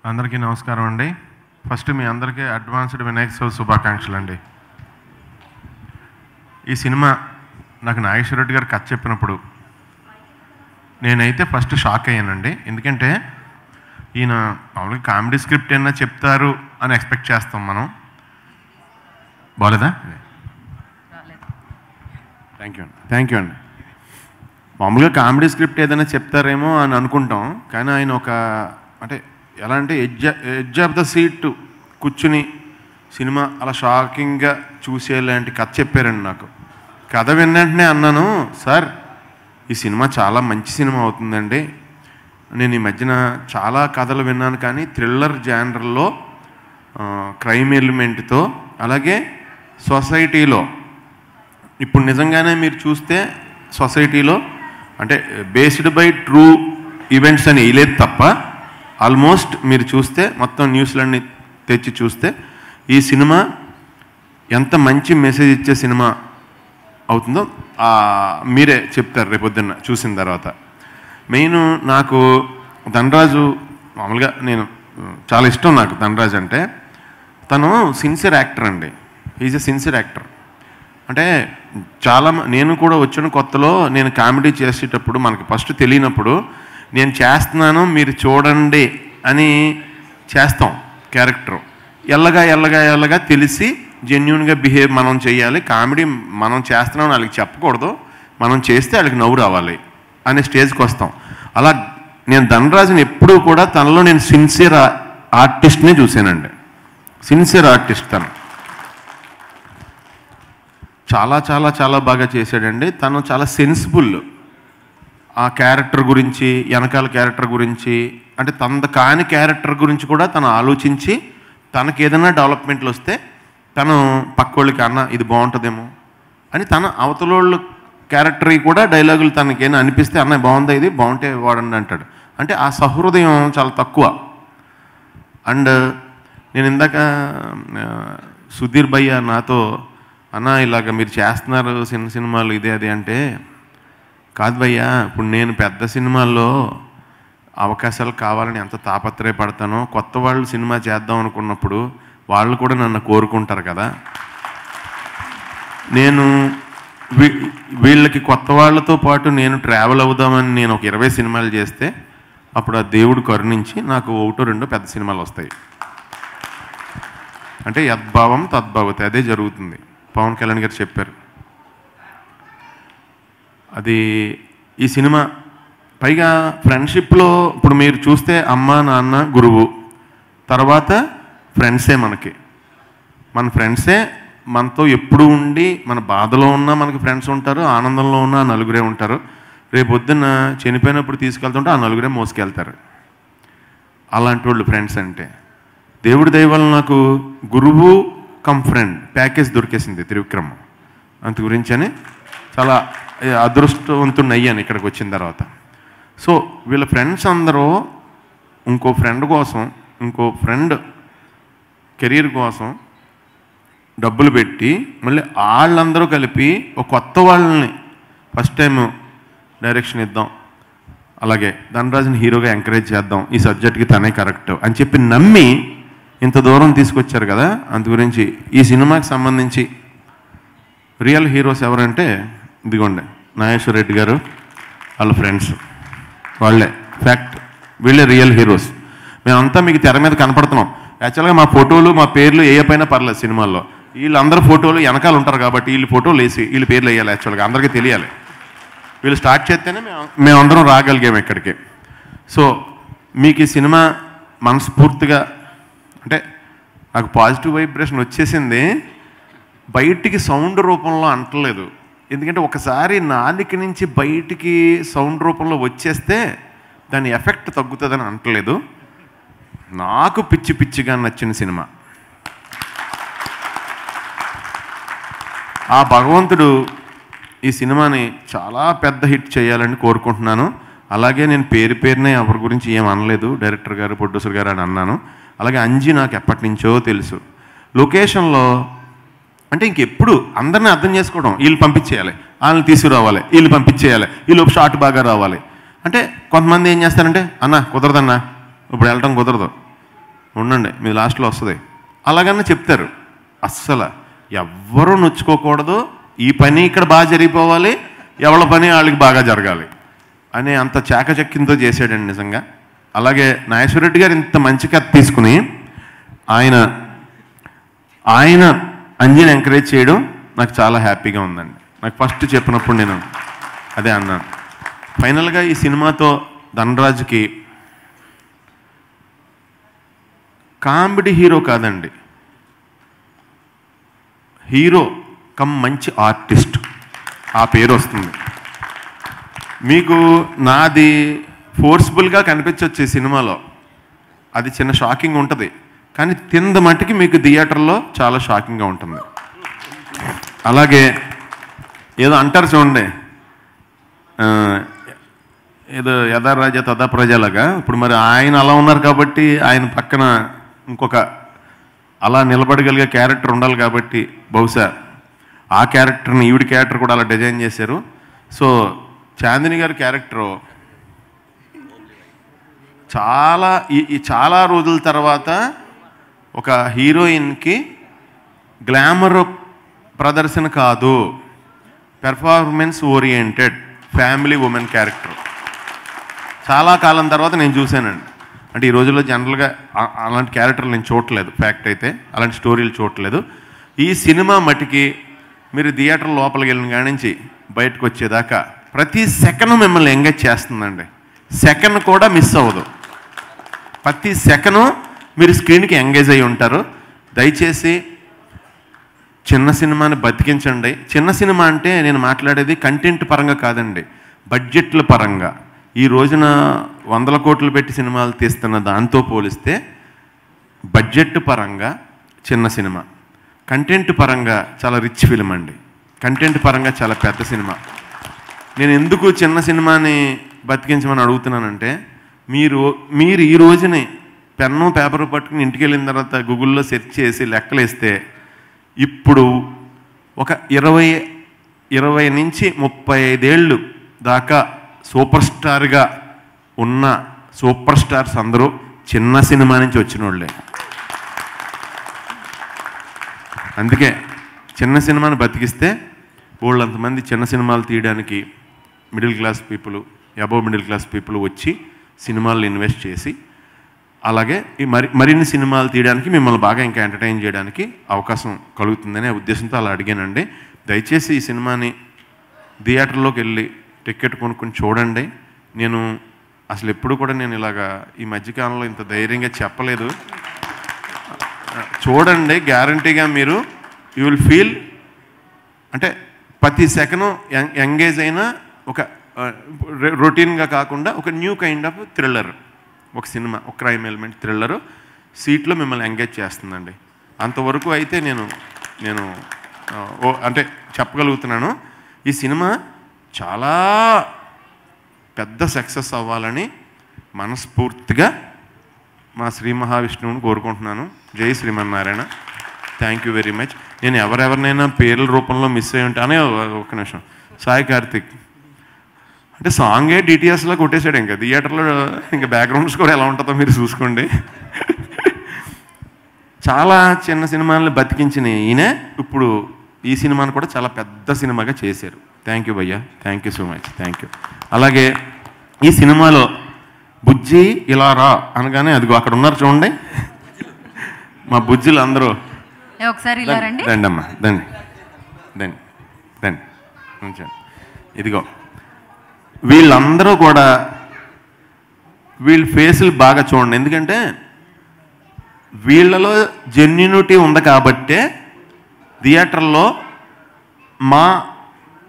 అందరికీ నమస్కారం అండి. ఫస్ట్ మీ అందరికీ అడ్వాన్స్డ్ వినాయక చవితి శుభాకాంక్షలు అండి. ఈ సినిమా నాకు నాగేశ్వర రెడ్డి గారు కథ చెప్పినప్పుడు నేనైతే ఫస్ట్ షాక్ అయ్యానండి. ఎందుకంటే ఈయన మామూలుగా కామెడీ స్క్రిప్ట్ ఏమైనా చెప్తారు అని ఎక్స్పెక్ట్ చేస్తాం మనం. బాలేదా? థ్యాంక్ యూ అండి. మామూలుగా కామెడీ స్క్రిప్ట్ ఏదైనా చెప్తారేమో అని అనుకుంటాం, కానీ ఆయన ఒక అంటే ఎలా అంటే ఎడ్జ్ ఆఫ్ ద సీట్ కూర్చుని సినిమా అలా షాకింగ్గా చూసేలాంటి కథ చెప్పారండి. నాకు కథ విన్నట్టునే అన్నాను, సార్ ఈ సినిమా చాలా మంచి సినిమా అవుతుందండి. నేను ఈ మధ్యన చాలా కథలు విన్నాను, కానీ థ్రిల్లర్ జానర్లో క్రైమ్ ఎలిమెంట్తో, అలాగే సొసైటీలో ఇప్పుడు నిజంగానే మీరు చూస్తే సొసైటీలో అంటే బేస్డ్ బై ట్రూ ఈవెంట్స్ అని వేయలేదు తప్ప ఆల్మోస్ట్ మీరు చూస్తే మొత్తం న్యూస్లన్నీ తెచ్చి చూస్తే ఈ సినిమా ఎంత మంచి మెసేజ్ ఇచ్చే సినిమా అవుతుందో మీరే చెప్తారు రేపొద్దున్న చూసిన తర్వాత. మెయిన్ నాకు ధనరాజు మామూలుగా నేను చాలా ఇష్టం. నాకు ధనరాజు అంటే తను సిన్సియర్ యాక్టర్ అండి. Is a sincere actor. అంటే చాలా నేను కూడా వచ్చిన కొత్తలో నేను కామెడీ చేసేటప్పుడు మనకి ఫస్ట్ తెలియనప్పుడు నేను చేస్తున్నాను మీరు చూడండి అని చేస్తాం క్యారెక్టర్. ఎల్లగా తెలిసి జెన్యూన్గా బిహేవ్ మనం చేయాలి. కామెడీ మనం చేస్తున్నాం వాళ్ళకి చెప్పకూడదు, మనం చేస్తే వాళ్ళకి నవ్వు రావాలి అనే స్టేజ్కి వస్తాం. అలా నేను ధనరాజుని ఎప్పుడూ కూడా తనలో నేను సిన్సియర్ ఆర్టిస్ట్ని చూశానండి. సిన్సియర్ ఆర్టిస్ట్ తను చాలా చాలా చాలా బాగా చేశాడండి. తను చాలా సెన్సిబుల్. ఆ క్యారెక్టర్ గురించి, వెనకాల క్యారెక్టర్ గురించి, అంటే తన కాని క్యారెక్టర్ గురించి కూడా తను ఆలోచించి తనకి ఏదైనా డెవలప్మెంట్లు వస్తే తను పక్కోళ్ళకి అన్న ఇది బాగుంటుందేమో అని తన అవతలోళ్ళు క్యారెక్టర్ కూడా డైలాగులు తనకేమైనా అనిపిస్తే అన్న బాగుందా ఇది బాగుంటే వాడండి అంటాడు. అంటే ఆ సహృదయం చాలా తక్కువ. అండ్ నేను ఇందాక సుధీర్ భయ్య నాతో అన్న ఇలాగ మీరు చేస్తున్నారు చిన్న సినిమాలు ఇదే అది అంటే, కాదు భయ్యా ఇప్పుడు నేను పెద్ద సినిమాల్లో అవకాశాలు కావాలని ఎంత తాపత్రయపడతానో కొత్త వాళ్ళు సినిమా చేద్దాం అనుకున్నప్పుడు వాళ్ళు కూడా నన్ను కోరుకుంటారు కదా. నేను వీళ్ళకి కొత్త వాళ్ళతో పాటు నేను ట్రావెల్ అవుదామని నేను ఒక 20 సినిమాలు చేస్తే అప్పుడు ఆ దేవుడు కరుణించి నాకు 1-2 పెద్ద సినిమాలు వస్తాయి. అంటే యద్భావం తద్భవతి, అదే జరుగుతుంది. పవన్ కళ్యాణ్ గారు చెప్పారు అది. ఈ సినిమా పైగా ఫ్రెండ్షిప్లో ఇప్పుడు మీరు చూస్తే అమ్మ నాన్న గురువు, తర్వాత ఫ్రెండ్సే. మన ఫ్రెండ్సే మనతో ఎప్పుడు ఉండి మన బాధలో ఉన్నా మనకి ఫ్రెండ్స్ ఉంటారు, ఆనందంలో ఉన్నా నలుగురే ఉంటారు. రేపొద్దున్న చనిపోయినప్పుడు తీసుకెళ్తుంటే ఆ నలుగురే మోసుకెళ్తారు. అలాంటి వాళ్ళు ఫ్రెండ్స్ అంటే. దేవుడి దయ వల్ల నాకు గురువు కమ్ ఫ్రెండ్ ప్యాకేజ్ దొరికేసింది త్రివిక్రమ్. అందు గురించి అని చాలా అదృష్టవంతుని అయ్యాను ఇక్కడికి వచ్చిన తర్వాత. సో వీళ్ళ ఫ్రెండ్స్ అందరూ ఇంకో ఫ్రెండ్ కోసం, ఇంకో ఫ్రెండ్ కెరీర్ కోసం డబ్బులు పెట్టి మళ్ళీ వాళ్ళందరూ కలిపి ఒక కొత్త వాళ్ళని ఫస్ట్ టైం డైరెక్షన్ ఇద్దాం, అలాగే ధనరాజుని హీరోగా ఎంకరేజ్ చేద్దాం, ఈ సబ్జెక్ట్కి తనే కరెక్ట్ అని చెప్పి నమ్మి ఇంత దూరం తీసుకొచ్చారు కదా. అందు గురించి ఈ సినిమాకి సంబంధించి రియల్ హీరోస్ ఎవరంటే ఇదిగోండి నాగేశ్వర రెడ్డి గారు వాళ్ళ ఫ్రెండ్స్, వాళ్ళే ఫ్యాక్ట్. వీళ్ళే రియల్ హీరోస్. మేమంతా మీకు తెర మీద కనపడుతున్నాం. యాక్చువల్గా మా ఫోటోలు మా పేర్లు వేయకపోయినా పర్లేదు సినిమాల్లో. వీళ్ళందరూ ఫోటోలు వెనకాల ఉంటారు కాబట్టి వీళ్ళు ఫోటోలు వేసి వీళ్ళ పేర్లు వేయాలి. యాక్చువల్గా అందరికీ తెలియాలి. వీళ్ళు స్టార్ట్ చేస్తేనే మేమందరం రాగలిగాం ఇక్కడికి. సో మీకు ఈ సినిమా మనస్ఫూర్తిగా అంటే నాకు పాజిటివ్ వైబ్రేషన్ వచ్చేసింది. బయటికి సౌండ్ రూపంలో అంటలేదు, ఎందుకంటే ఒకసారి నాలుక నుంచి బయటికి సౌండ్ రూపంలో వచ్చేస్తే దాని ఎఫెక్ట్ తగ్గుతుందని అంటలేదు. నాకు పిచ్చిగా నచ్చిన సినిమా. ఆ భగవంతుడు ఈ సినిమాని చాలా పెద్ద హిట్ చేయాలని కోరుకుంటున్నాను. అలాగే నేను పేరునే ఎవరి గురించి ఏం అనలేదు, డైరెక్టర్ గారు ప్రొడ్యూసర్ గారు అని అన్నాను. అలాగే అంజీ నాకు ఎప్పటి నుంచో తెలుసు. లొకేషన్లో అంటే ఇంకెప్పుడు అందరినీ అర్థం చేసుకోవడం, వీళ్ళు పంపించేయాలి, వాళ్ళని తీసుకురావాలి, వీళ్ళు పంపించేయాలి, వీళ్ళు షార్ట్ బాగా రావాలి. అంటే కొంతమంది ఏం చేస్తారంటే అన్న కుదరదన్నా ఇప్పుడు వెళ్ళటం కుదరదు, ఉండండి మీ లాస్ట్లో వస్తుంది అలాగన్నా చెప్తారు. అస్సలు ఎవ్వరూ నొచ్చుకోకూడదు, ఈ పని ఇక్కడ బాగా జరిగిపోవాలి, ఎవరి పని వాళ్ళకి బాగా జరగాలి అనే అంత చాకచక్యంతో చేశాడండి నిజంగా. అలాగే నాగేశ్వరరెడ్డి గారు ఇంత మంచి కథ తీసుకుని ఆయన అంజీని ఎంకరేజ్ చేయడం నాకు చాలా హ్యాపీగా ఉందండి. నాకు ఫస్ట్ చెప్పినప్పుడు నేను అదే అన్నాను. ఫైనల్గా ఈ సినిమాతో ధనరాజుకి కామెడీ హీరో కాదండి, హీరో కమ్ మంచి ఆర్టిస్ట్ ఆ పేరు వస్తుంది. మీకు నాది ఫోర్స్ఫుల్గా కనిపించవచ్చు ఈ సినిమాలో, అది చిన్న షాకింగ్ ఉంటుంది, కానీ తింద మట్టికి మీకు థియేటర్లో చాలా షాకింగ్గా ఉంటుంది. అలాగే ఏదో అంటారు చూడండి, ఏదో యథా రాజ తథా ప్రజలాగా, ఇప్పుడు మరి ఆయన అలా ఉన్నారు కాబట్టి ఆయన పక్కన ఇంకొక అలా నిలబడగలిగే క్యారెక్టర్ ఉండాలి కాబట్టి బహుశా ఆ క్యారెక్టర్ని ఈవిడ క్యారెక్టర్ కూడా అలా డిజైన్ చేశారు. సో చాందిని గారి క్యారెక్టరు చాలా రోజుల తర్వాత ఒక హీరోయిన్కి గ్లామర్ ప్రదర్శన కాదు, performance oriented family women character చాలా కాలం తర్వాత నేను చూశానండి. అంటే ఈ రోజుల్లో జనరల్గా అలాంటి క్యారెక్టర్లు నేను చూడట్లేదు, ఫ్యాక్ట్ అయితే అలాంటి స్టోరీలు చూడట్లేదు. ఈ సినిమా మటుకి మీరు థియేటర్ లోపలికి వెళ్ళిన కాడి నుంచి బయటకు వచ్చేదాకా ప్రతి సెకండ్ మిమ్మల్ని ఎంగేజ్ చేస్తుందండి. సెకండ్ కూడా మిస్ అవ్వదు, ప్రతి సెకండ్ మీరు స్క్రీన్కి ఎంగేజ్ అయ్యి ఉంటారు. దయచేసి చిన్న సినిమాని బతికించండి. చిన్న సినిమా అంటే నేను మాట్లాడేది కంటెంట్ పరంగా కాదండి, బడ్జెట్ల పరంగా. ఈ రోజున 100 కోట్లు పెట్టి సినిమాలు తీస్తున్న దాంతో పోలిస్తే బడ్జెట్ పరంగా చిన్న సినిమా, కంటెంట్ పరంగా చాలా రిచ్ ఫిల్మ్ అండి, కంటెంట్ పరంగా చాలా పెద్ద సినిమా. నేను ఎందుకు చిన్న సినిమాని బతికించమని అడుగుతున్నానంటే, మీరు ఈ రోజుని పెన్ను పేపర్ పట్టుకుని ఇంటికి వెళ్ళిన తర్వాత గూగుల్లో సెర్చ్ చేసి లెక్కలేస్తే ఇప్పుడు ఒక 20 నుంచి 35 ఏళ్ళు దాకా సూపర్ స్టార్గా ఉన్న సూపర్ స్టార్స్ అందరూ చిన్న సినిమా నుంచి వచ్చిన వాళ్ళే. అందుకే చిన్న సినిమాని బతికిస్తే వాళ్ళంతమంది చిన్న సినిమాలు తీయడానికి middle class people, above middle class people వచ్చి సినిమాల్లో ఇన్వెస్ట్ చేసి, అలాగే ఈ మరిన్ని సినిమాలు తీయడానికి మిమ్మల్ని బాగా ఇంకా ఎంటర్టైన్ చేయడానికి అవకాశం కలుగుతుందనే ఉద్దేశంతో అలా అడిగానండి. దయచేసి ఈ సినిమాని థియేటర్లోకి వెళ్ళి టికెట్ కొనుక్కొని చూడండి. నేను అసలు ఎప్పుడు కూడా నేను ఇలాగా ఈ మధ్యకాలంలో ఇంత ధైర్యంగా చెప్పలేదు. చూడండి, గ్యారంటీగా మీరు యూ విల్ ఫీల్, అంటే ప్రతి సెకండ్ ఎంగేజ్ అయినా ఒక రొటీన్గా కాకుండా ఒక న్యూ కైండ్ ఆఫ్ థ్రిల్లర్, ఒక సినిమా, ఒక క్రైమ్ ఎలిమెంట్ థ్రిల్లరు సీట్లో మిమ్మల్ని ఎంగేజ్ చేస్తుందండి. అంతవరకు అయితే నేను అంటే చెప్పగలుగుతున్నాను. ఈ సినిమా చాలా పెద్ద సక్సెస్ అవ్వాలని మనస్ఫూర్తిగా మా శ్రీ మహావిష్ణువుని కోరుకుంటున్నాను. జై Srimannarayana. Thank you very much. నేను ఎవరెవరినైనా పేర్ల రూపంలో మిస్ అయ్యి ఉంటానే, ఒక నిమిషం, సాయి కార్తిక్ అంటే సాంగే డిటిఎస్లో కొట్టేశాడు. ఇంకా థియేటర్లో ఇంకా బ్యాక్గ్రౌండ్ స్కోర్ ఎలా ఉంటుందో మీరు చూసుకోండి. చాలా చిన్న సినిమాలను బతికించిన ఈయన ఇప్పుడు ఈ సినిమాను కూడా చాలా పెద్ద సినిమాగా చేశారు. థ్యాంక్ యూ భయ్యా, thank you so much, thank you. అలాగే ఈ సినిమాలో బుజ్జి ఇలా రా అనగానే అదిగో అక్కడ ఉన్నారు చూడండి మా బుజ్జిలు అందరూ, ఒకసారి రండి అమ్మా, దండి దండి దండి, ఇదిగో వీళ్ళందరూ కూడా వీళ్ళ ఫేసులు బాగా చూడండి. ఎందుకంటే వీళ్ళలో జెన్యూనిటీ ఉంది కాబట్టే థియేటర్లో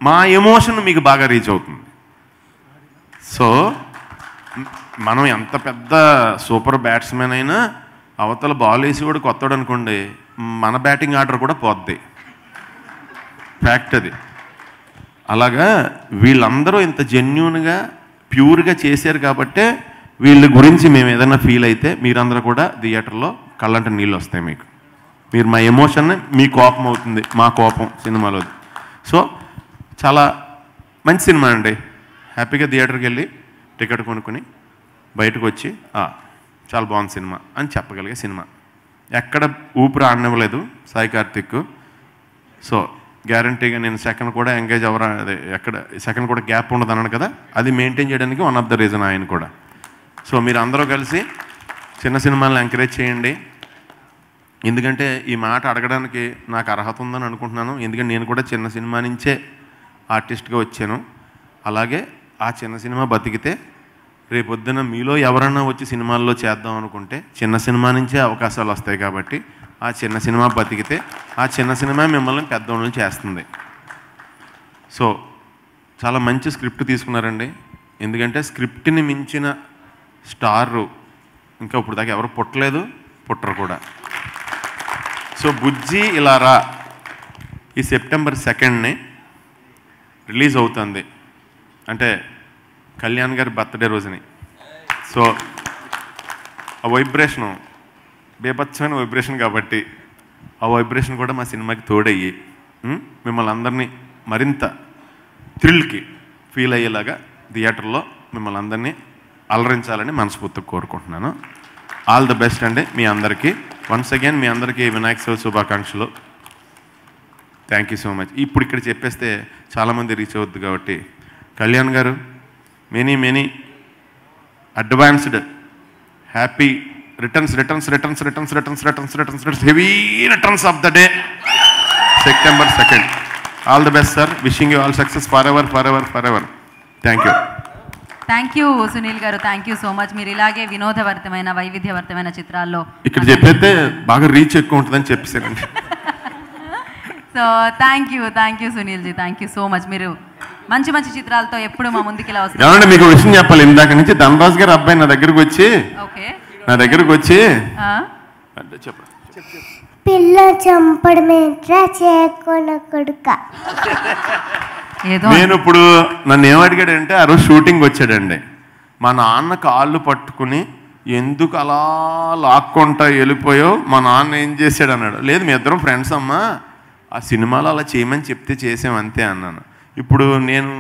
మా ఎమోషన్ మీకు బాగా రీచ్ అవుతుంది. సో మనం ఎంత పెద్ద సూపర్ బ్యాట్స్మెన్ అయినా అవతల బాల్ వేసి కూడా కొత్తడు అనుకోండి, మన బ్యాటింగ్ ఆర్డర్ కూడా పోద్ది, ఫ్యాక్ట్ అది. అలాగా వీళ్ళందరూ ఇంత జెన్యూన్గా ప్యూర్గా చేశారు కాబట్టే వీళ్ళ గురించి మేము ఏదైనా ఫీల్ అయితే మీరందరూ కూడా థియేటర్లో కళ్ళంట నీళ్ళు వస్తాయి మీకు. మీరు మా ఎమోషన్, మీ కోపం అవుతుంది మా కోపం సినిమాలో. సో చాలా మంచి సినిమా అండి. హ్యాపీగా థియేటర్కి వెళ్ళి టికెట్ కొనుక్కొని బయటకు వచ్చి చాలా బాగుంది సినిమా అని చెప్పగలిగే సినిమా. ఎక్కడ ఊపిరి ఆడనివ్వలేదు సాయి కార్తిక్. సో గ్యారంటీగా నేను సెకండ్ కూడా ఎంగేజ్ అవ్వరా, అదే ఎక్కడ సెకండ్ కూడా గ్యాప్ ఉండదు అన్నాను కదా, అది మెయింటైన్ చేయడానికి వన్ ఆఫ్ ద రీజన్ ఆయన కూడా. సో మీరు అందరూ కలిసి చిన్న సినిమాలను ఎంకరేజ్ చేయండి. ఎందుకంటే ఈ మాట అడగడానికి నాకు అర్హత ఉందని అనుకుంటున్నాను. ఎందుకంటే నేను కూడా చిన్న సినిమా నుంచే ఆర్టిస్ట్గా వచ్చాను. అలాగే ఆ చిన్న సినిమా బతికితే రేపొద్దున మీలో ఎవరన్నా వచ్చి సినిమాల్లో చేద్దాం అనుకుంటే చిన్న సినిమా నుంచే అవకాశాలు వస్తాయి. కాబట్టి ఆ చిన్న సినిమా బతికితే ఆ చిన్న సినిమా మిమ్మల్ని పెద్దవాళ్ళని చేస్తుంది. సో చాలా మంచి స్క్రిప్ట్ తీసుకున్నారండి. ఎందుకంటే స్క్రిప్ట్ని మించిన స్టారు ఇంకా ఇప్పుడు దాకా ఎవరు పుట్టలేదు, పుట్టరు కూడా. సో బుజ్జి ఇలా రా ఈ సెప్టెంబర్ 2ని రిలీజ్ అవుతుంది, అంటే కళ్యాణ్ గారి బర్త్డే రోజుని. సో ఆ వైబ్రేషను బేభత్సమైన వైబ్రేషన్ కాబట్టి ఆ వైబ్రేషన్ కూడా మా సినిమాకి తోడయ్యి మిమ్మల్ని అందరినీ మరింత థ్రిల్కి ఫీల్ అయ్యేలాగా థియేటర్లో మిమ్మల్ని అందరినీ అలరించాలని మనస్ఫూర్తిగా కోరుకుంటున్నాను. ఆల్ ద బెస్ట్ అండి మీ అందరికీ. వన్స్ అగైన్ మీ అందరికీ వినాయక చవితి శుభాకాంక్షలు. Thank you so much. ఇప్పుడు ఇక్కడ చెప్పేస్తే చాలామంది రీచ్ అవుద్ది కాబట్టి కళ్యాణ్ గారు many advanced happy returns heavy returns of the day September 2. All the best sir. Wishing you all success for ever. Thank you. Thank you Sunil గారు, థ్యాంక్ యూ సో మచ్. మీరు ఇలాగే వినోదభరితమైన వైవిధ్యభరితమైన చిత్రాల్లో ఇక్కడ చెప్పైతే బాగా రీచ్ ఎక్కువ ఉంటుందని చెప్పేసారండి. So thank you Sunil ji, thank you so much. మీరు మంచి చిత్రాలతో ఎప్పుడు మా ముందుకు ఇలా వస్తారు. ఏమంటే మీకు విషయం చెప్పాలి. ఇందాక నుంచి ధనరాజ్ గారు అబ్బాయి నా దగ్గరకు వచ్చి అంటే చెప్ప పిల్ల చంపడమేంట్రా చేయకుండా కొడుక. నేను ఇప్పుడు నన్ను ఏమడిగాడంటే ఆ రోజు షూటింగ్ వచ్చాడండి. మా నాన్న కాళ్ళు పట్టుకుని ఎందుకు అలా లాక్కుంటా వెళ్ళిపోయావు, మా నాన్న ఏం చేశాడు అన్నాడు. లేదు మీ ఇద్దరం ఫ్రెండ్స్ అమ్మా, ఆ సినిమాలో అలా చేయమని చెప్తే చేసాం అంతే అన్నాను. ఇప్పుడు నేను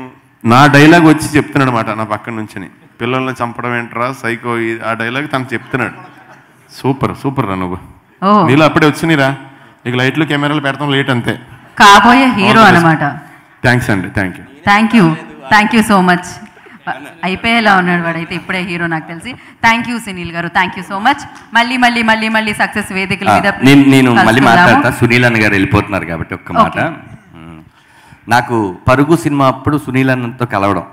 నా డైలాగ్ వచ్చి చెప్తున్నాడు అనమాట నా పక్కన నుంచుని, పిల్లల్ని చంపడం ఏంట్రా సైకో, ఆ డైలాగ్ తను చెప్తున్నాడు. సూపర్ రా నువ్వు, నీళ్ళు అప్పుడే వచ్చినరా, ఇక లైట్లు కెమెరాలు పెడతాం లేట్ అంతే. కాబోయే హీరో అనమాట. థ్యాంక్స్ అండి. Thank you so much. అయిపోయేలా ఉన్నాడు వాడైతే, ఇప్పుడే హీరో నాకు తెలిసి. థ్యాంక్ యూ సునీల్ గారు, థ్యాంక్ యూ సో మచ్. మళ్ళీ సక్సెస్ వేదికల మీద నేను మళ్ళీ మాట్లాడతా. సునీల్ అన్న గారు వెళ్ళిపోతున్నారు కాబట్టి ఒక్క మాట. నాకు పరుగు సినిమా అప్పుడు సునీల్ అన్నతో కలవడం,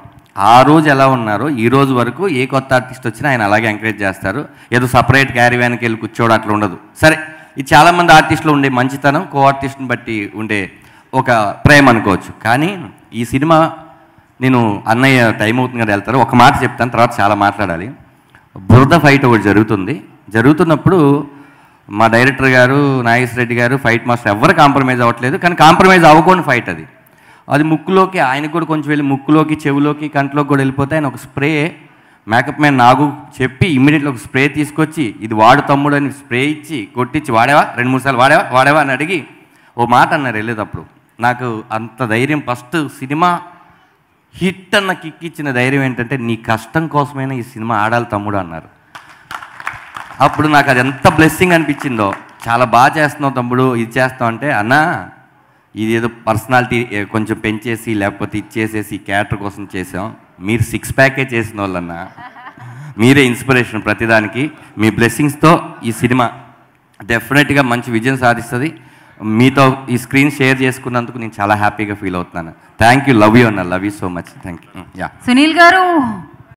ఆ రోజు ఎలా ఉన్నారో ఈ రోజు వరకు ఏ కొత్త ఆర్టిస్ట్ వచ్చినా ఆయన అలాగే ఎంకరేజ్ చేస్తారు. ఏదో సపరేట్ క్యారీ వ్యాన్కి వెళ్ళి కూర్చోవడం అట్లా ఉండదు. సరే, ఇది చాలామంది ఆర్టిస్టులు ఉండే మంచితనం, కో ఆర్టిస్ట్ని బట్టి ఉండే ఒక ప్రేమ అనుకోవచ్చు. కానీ ఈ సినిమా నేను అన్నయ్య టైం అవుతుంది కదా వెళ్తారు, ఒక మాట చెప్తాను, తర్వాత చాలా మాట్లాడాలి. బురద ఫైట్ ఒకటి జరుగుతున్నప్పుడు మా డైరెక్టర్ గారు నాగేశ్వర రెడ్డి గారు ఫైట్ మాస్టర్ ఎవరు కాంప్రమైజ్ అవ్వట్లేదు. కానీ కాంప్రమైజ్ అవ్వకుండా ఫైట్ అది ముక్కులోకి, ఆయనకు కూడా కొంచెం వెళ్ళి ముక్కులోకి, చెవులోకి, కంట్లోకి కూడా వెళ్ళిపోతే ఆయన ఒక స్ప్రే, మేకప్ మ్యాన్ నాగు చెప్పి ఇమ్మీడియట్గా ఒక స్ప్రే తీసుకొచ్చి ఇది వాడు తమ్ముడు అని స్ప్రే ఇచ్చి కొట్టించి వాడేవా 2-3 సార్లు వాడేవా అని అడిగి ఓ మాట అన్నారు వెళ్ళేటప్పుడు. నాకు అంత ధైర్యం, ఫస్ట్ సినిమా హిట్ అన్న కిక్ ఇచ్చిన ధైర్యం ఏంటంటే నీ కష్టం కోసమైనా ఈ సినిమా ఆడాలి తమ్ముడు అన్నారు. అప్పుడు నాకు అది ఎంత బ్లెస్సింగ్ అనిపించిందో. చాలా బాగా చేస్తున్నావు తమ్ముడు, ఇది చేస్తావు అంటే, అన్నా ఇది ఏదో పర్సనాలిటీ కొంచెం పెంచేసి లేకపోతే ఇచ్చేసేసి క్యారెక్టర్ కోసం చేసాం, మీరు 6 ప్యాకే చేసిన వాళ్ళన్నా, మీరే ఇన్స్పిరేషన్ ప్రతిదానికి. మీ బ్లెస్సింగ్స్తో ఈ సినిమా డెఫినెట్గా మంచి విజయం సాధిస్తుంది. మీతో ఈ స్క్రీన్ షేర్ చేసుకున్నందుకు నేను చాలా హ్యాపీగా ఫీల్ అవుతున్నాను. థ్యాంక్ యూ, లవ్ యూ అన్న, love you so much. Thank you. Sunil గారు